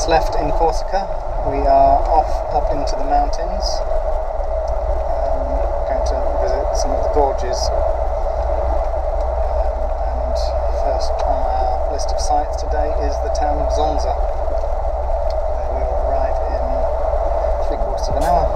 minutes left in Corsica. We are off up into the mountains, going to visit some of the gorges, and first on our list of sites today is the town of Zonza, where we will arrive in 3/4 of an hour.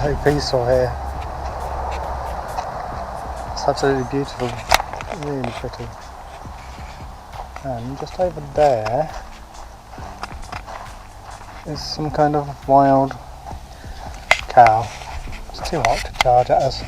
So peaceful here. It's absolutely beautiful, really pretty. And just over there is some kind of wild cow. It's too hot to charge at us.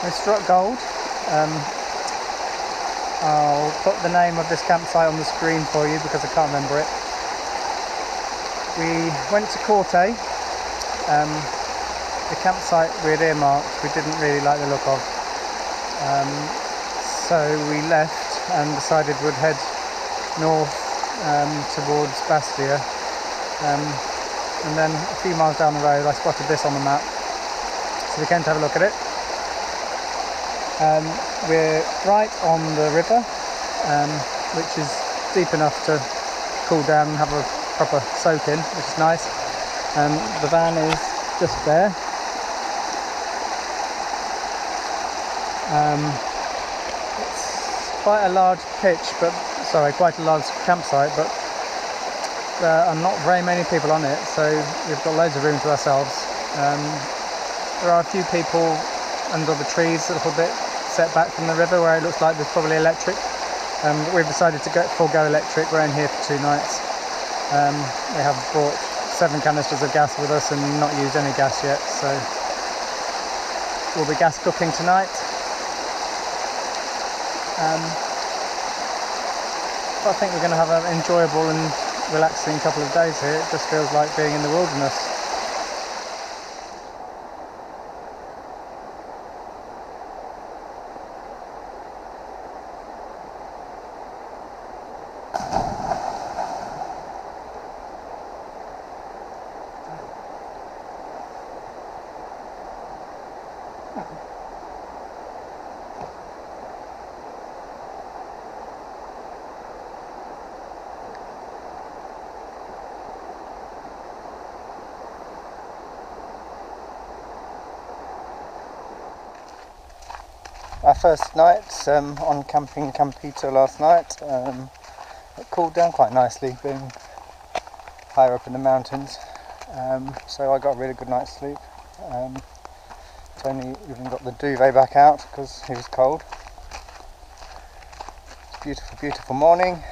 We struck gold. I'll put the name of this campsite on the screen for you because I can't remember it. We went to Corte. The campsite we had earmarked we didn't really like the look of. So we left and decided we'd head north towards Bastia. And then a few miles down the road I spotted this on the map. So we came to have a look at it. We're right on the river, which is deep enough to cool down and have a proper soak in, which is nice. The van is just there. It's quite a large quite a large campsite, but there are not very many people on it, so we've got loads of room to ourselves. There are a few people under the trees a little bit set back from the river where it looks like there's probably electric. We've decided to forego electric. We're in here for 2 nights. We have brought 7 canisters of gas with us and not used any gas yet, so we'll be gas cooking tonight. But I think we're going to have an enjoyable and relaxing couple of days here. It just feels like being in the wilderness. Our first night on camping Campita last night. It cooled down quite nicely being higher up in the mountains, so I got a really good night's sleep. Tony even got the duvet back out because he was cold. It's a beautiful, beautiful morning.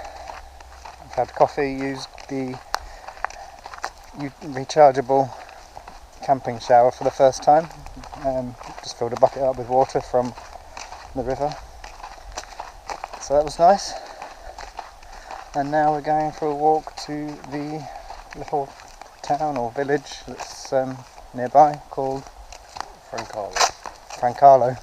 I've had coffee, used the rechargeable camping shower for the first time. Just filled a bucket up with water from the river, so that was nice. And now we're going for a walk to the little town or village that's nearby called Francalo.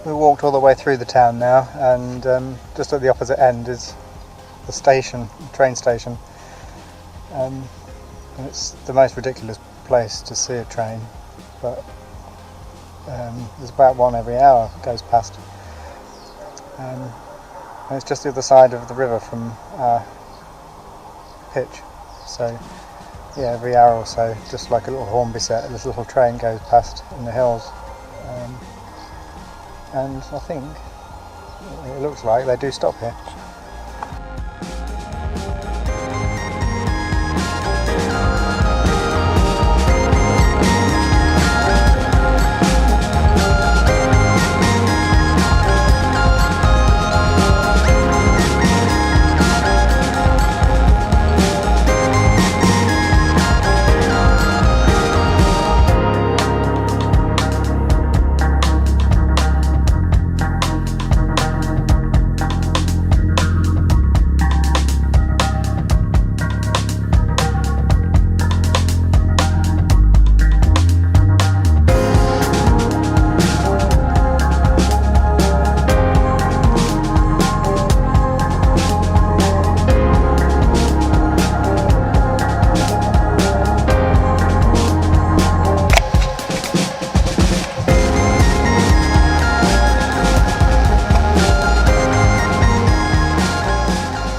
We walked all the way through the town now, and just at the opposite end is the station, train station. And it's the most ridiculous place to see a train, but there's about one every hour goes past. And it's just the other side of the river from our pitch, so yeah, every hour or so, just like a little horn be set, this little train goes past in the hills. And I think it looks like they do stop here.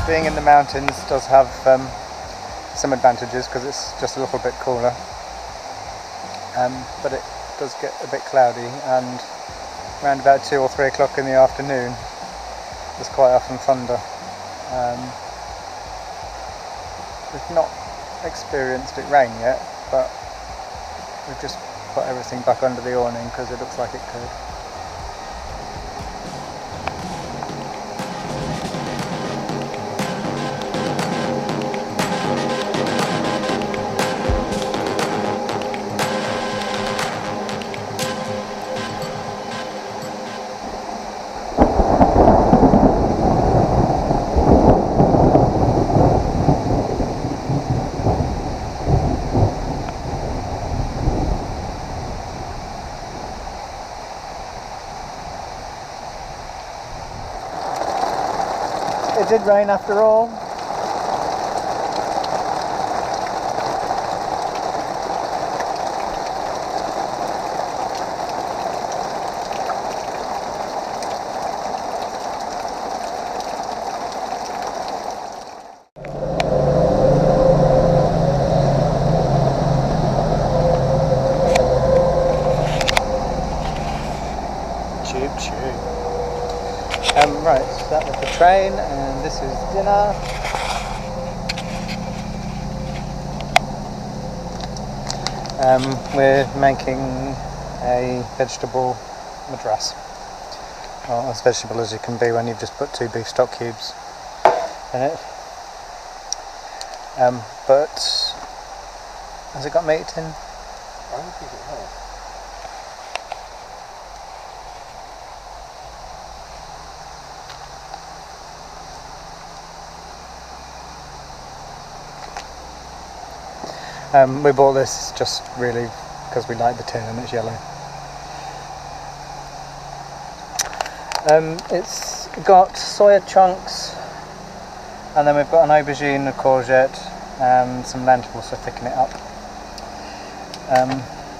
Being in the mountains does have some advantages because it's just a little bit cooler, but it does get a bit cloudy, and around about 2 or 3 o'clock in the afternoon there's quite often thunder. We've not experienced it rain yet, but we've just put everything back under the awning because it looks like it could. It did rain after all. Right, so that was the train, and this is dinner. We're making a vegetable madras. Well, as vegetable as you can be when you've just put 2 beef stock cubes in it. But has it got meat in? I don't think it has. We bought this just really because we like the tin and it's yellow. It's got soya chunks, and then we've got an aubergine, a courgette, and some lentils to thicken it up.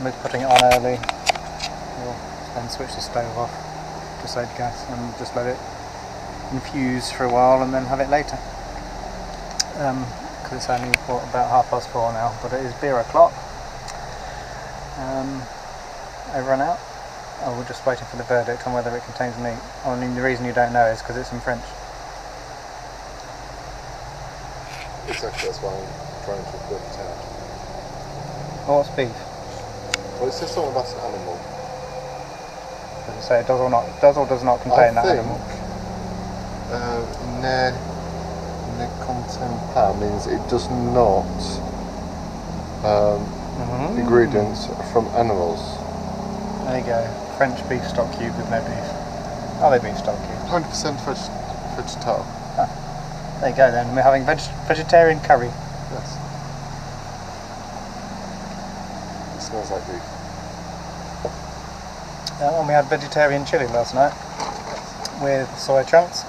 We're putting it on early. We'll then switch the stove off to save gas and just let it infuse for a while and then have it later. Because it's only about 4:30 now, but it is beer o'clock. Over and out. Oh, we're just waiting for the verdict on whether it contains meat. I mean, the reason you don't know is because it's in French. Exactly, that's why I'm trying to work it out. Oh, what's beef? Well, it says something about an animal. Does it say it does or does not contain that animal? Ne contient pas means it does not ingredients from animals. There you go. French beef stock cube with no beef. Are they beef stock cubes? 100% vegetarian. Ah, there you go then. We're having vegetarian curry. Yes. It smells like beef. And we had vegetarian chili last night with soya chunks,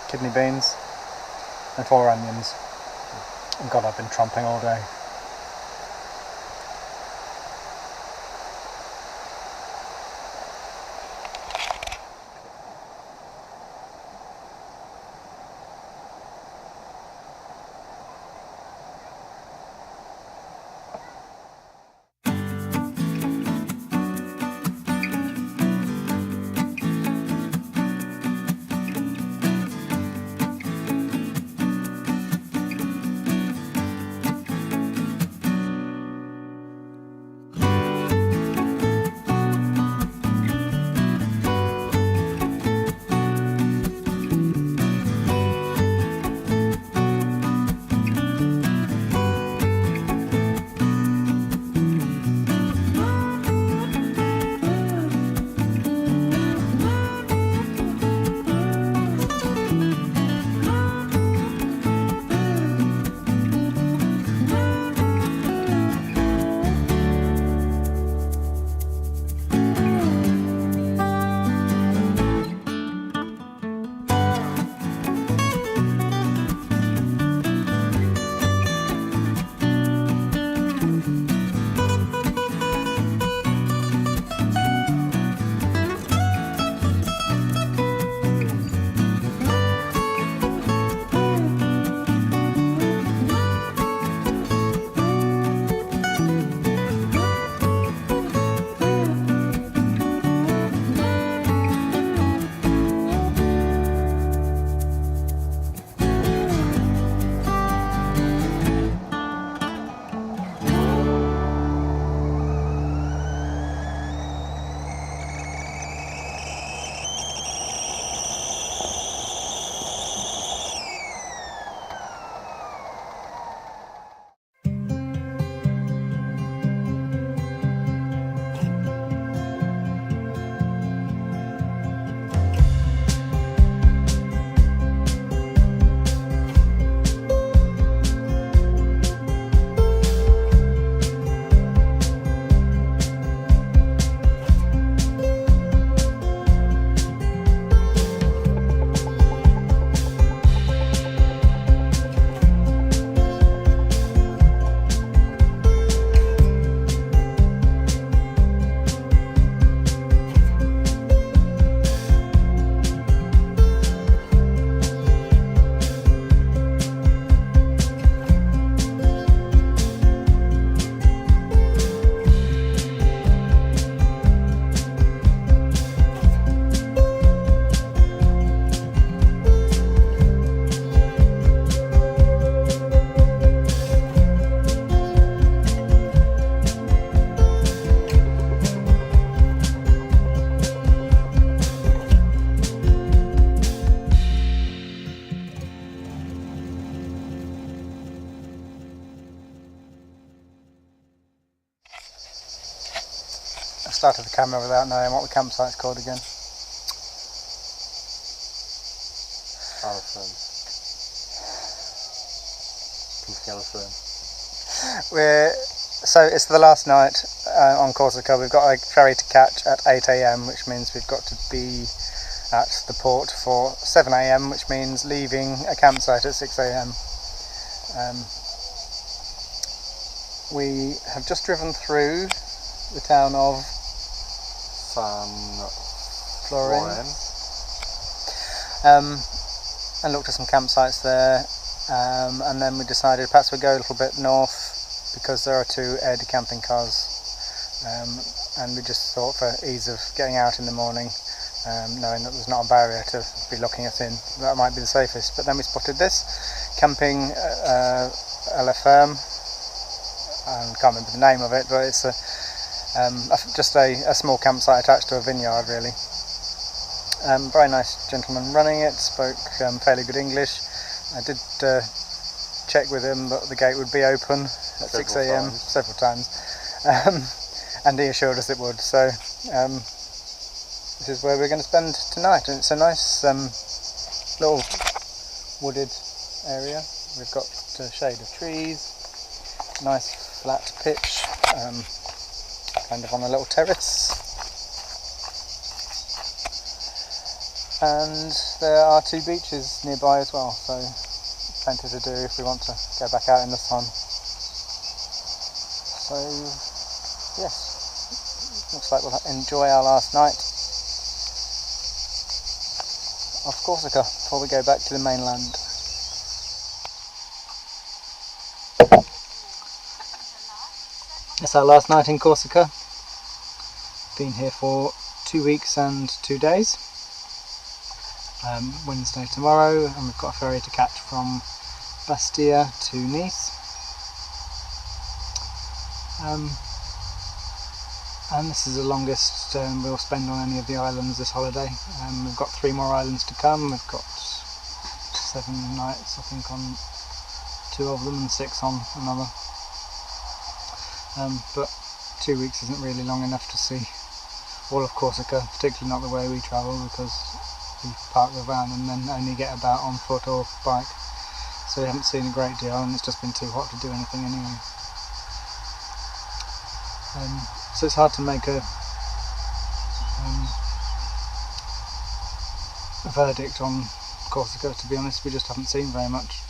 kidney beans and 4 onions. God, I've been trumping all day. I started the camera without knowing what the campsite's called again. So it's the last night on Corsica. We've got a ferry to catch at 8 AM, which means we've got to be at the port for 7 AM, which means leaving a campsite at 6 AM. We have just driven through the town of San Florence, and looked at some campsites there, and then we decided perhaps we'd go a little bit north because there are 2 air decamping cars, and we just thought for ease of getting out in the morning, knowing that there's not a barrier to be locking us in, that might be the safest. But then we spotted this camping La Ferme. I can't remember the name of it, but it's just a small campsite attached to a vineyard, really. Very nice gentleman running it, spoke fairly good English. I did check with him that the gate would be open at 6 AM several times, and he assured us it would. So this is where we're going to spend tonight, and it's a nice little wooded area. We've got shade of trees, nice flat pitch, kind of on a little terrace, and there are 2 beaches nearby as well, so plenty to do if we want to go back out in the sun. So yes, looks like we'll enjoy our last night off Corsica before we go back to the mainland. It's our last night in Corsica. Been here for 2 weeks and 2 days. Wednesday tomorrow, and we've got a ferry to catch from Bastia to Nice. And this is the longest we'll spend on any of the islands this holiday. We've got 3 more islands to come. We've got 7 nights, I think, on 2 of them and 6 on another. But 2 weeks isn't really long enough to see all of Corsica, particularly not the way we travel, because we park the van and then only get about on foot or bike. So we haven't seen a great deal, and it's just been too hot to do anything anyway. So it's hard to make a verdict on Corsica, to be honest. We just haven't seen very much.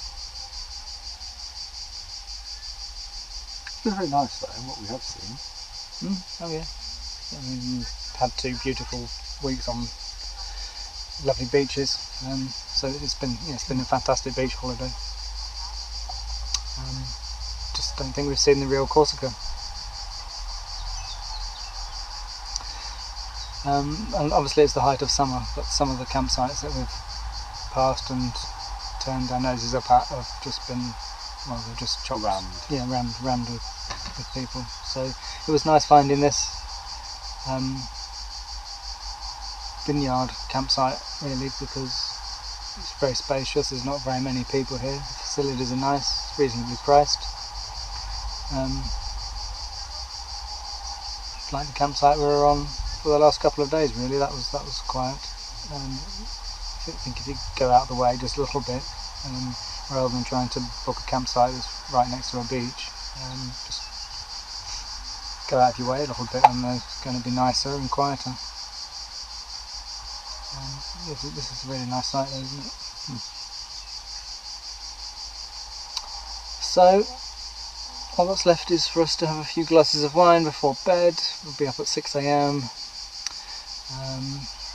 It's been very nice though, what we have seen. Oh yeah. I mean, we've had 2 beautiful weeks on lovely beaches, so it's been a fantastic beach holiday. Just don't think we've seen the real Corsica. And obviously it's the height of summer, but some of the campsites that we've passed and turned our noses up at have just been, well, they're just chocked, rammed with people. So it was nice finding this vineyard campsite, really, because it's very spacious. There's not very many people here. The facilities are nice, reasonably priced. It's like the campsite we were on for the last couple of days, really. That was quiet. I think if you go out of the way just a little bit, rather than trying to book a campsite that's right next to a beach, just go out of your way a little bit, and it's going to be nicer and quieter. This is a really nice site, though, isn't it? So all that's left is for us to have a few glasses of wine before bed. We'll be up at 6 AM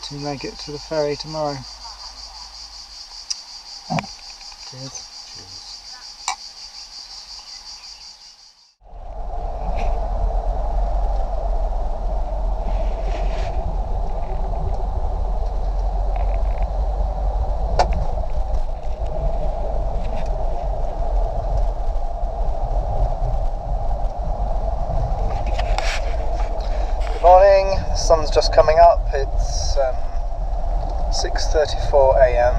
to make it to the ferry tomorrow. Cheers. Morning, the sun's just coming up. It's 6:34 AM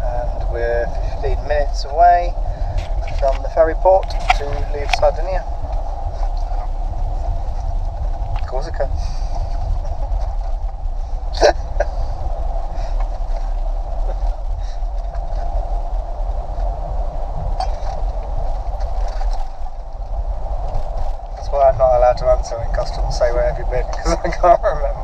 and we're 15 minutes away from the ferry port to leave Sardinia. Corsica. I can't remember.